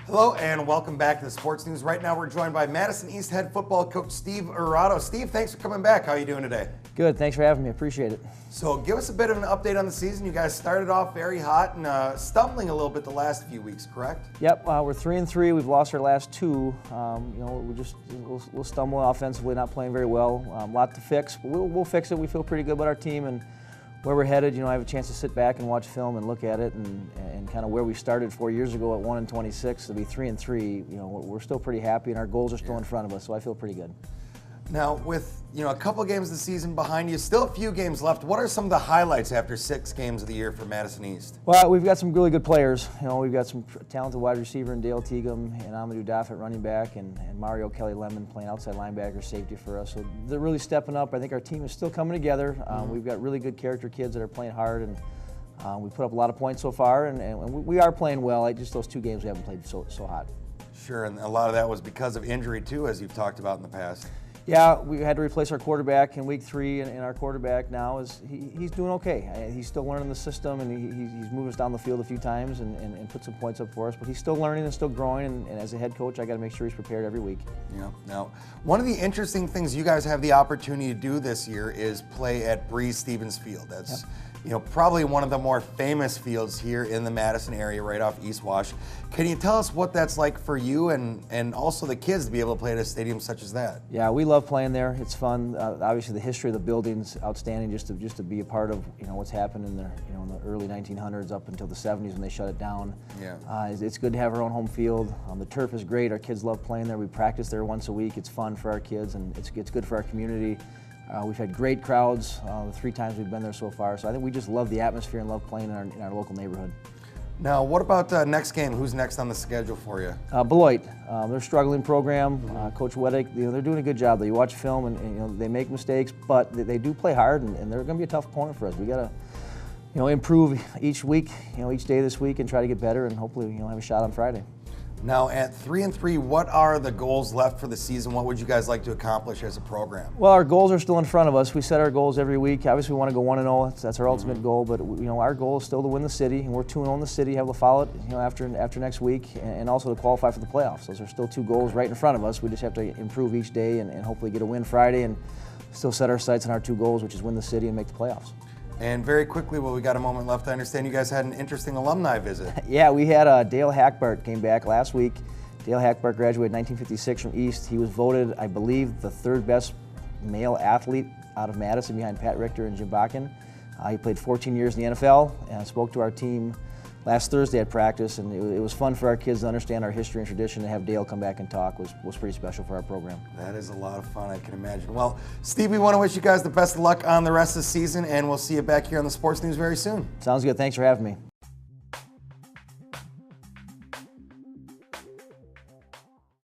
Hello and welcome back to the Sports News. Right now we're joined by Madison East head football coach Steve Erato. Steve, thanks for coming back. How are you doing today? Good, thanks for having me. Appreciate it. So give us a bit of an update on the season. You guys started off very hot and stumbling a little bit the last few weeks, correct? Yep, we're 3-3. We've lost our last two. We'll stumble offensively, not playing very well. A lot to fix, but we'll fix it. We feel pretty good about our team and where we're headed. I have a chance to sit back and watch film and look at it and kind of where we started 4 years ago at 1-26 to be 3-3. We're still pretty happy and our goals are still in front of us, so I feel pretty good. Now, with a couple games of the season behind you, still a few games left. What are some of the highlights after 6 games of the year for Madison East? Well, we've got some really good players. We've got some talented wide receiver in Dale Teagham and Amadou Daff at running back and Mario Kelly Lemon playing outside linebacker safety for us. So they're really stepping up. I think our team is still coming together. We've got really good character kids that are playing hard, and we put up a lot of points so far, and we are playing well. Just those 2 games we haven't played so hot. Sure, and a lot of that was because of injury too, as you've talked about in the past. Yeah, we had to replace our quarterback in week 3, and our quarterback now he's doing okay. He's still learning the system, and he's moved us down the field a few times and put some points up for us. But he's still learning and still growing. And as a head coach, I got to make sure he's prepared every week. Yeah. Now, one of the interesting things you guys have the opportunity to do this year is play at Breese Stevens Field. That's probably one of the more famous fields here in the Madison area, right off East Wash. Can you tell us what that's like for you and also the kids to be able to play at a stadium such as that? Yeah, we love playing there. It's fun. Obviously, the history of the building's outstanding. Just to be a part of what's happened in the in the early 1900s up until the 70s when they shut it down. Yeah. It's good to have our own home field. The turf is great. Our kids love playing there. We practice there once a week. It's fun for our kids and it's good for our community. We've had great crowds the 3 times we've been there so far. So I think we just love the atmosphere and love playing in our local neighborhood. Now, what about next game? Who's next on the schedule for you? Beloit. They're a struggling program. Coach Weddick, they're doing a good job. You watch film and they make mistakes, but they do play hard, and they're going to be a tough opponent for us. We got to improve each week, each day this week, and try to get better, and hopefully have a shot on Friday. Now, at 3-3, what are the goals left for the season? What would you guys like to accomplish as a program? Well, our goals are still in front of us. We set our goals every week. Obviously, we want to go 1-0. That's our ultimate goal. But our goal is still to win the city, and we're 2-0 in the city. Have to follow it, after next week, and also to qualify for the playoffs. Those are still 2 goals right in front of us. We just have to improve each day and hopefully get a win Friday, and still set our sights on our 2 goals, which is win the city and make the playoffs. And very quickly, we got a moment left. I understand you guys had an interesting alumni visit. Yeah, we had Dale Hackbart came back last week. Dale Hackbart graduated in 1956 from East. He was voted, I believe, the 3rd best male athlete out of Madison behind Pat Richter and Jim Bakken. He played 14 years in the NFL and spoke to our team last Thursday at practice, and it was fun for our kids to understand our history and tradition. To have Dale come back and talk was pretty special for our program. That is a lot of fun, I can imagine. Well, Steve, we want to wish you guys the best of luck on the rest of the season, and we'll see you back here on the Sports News very soon. Sounds good. Thanks for having me.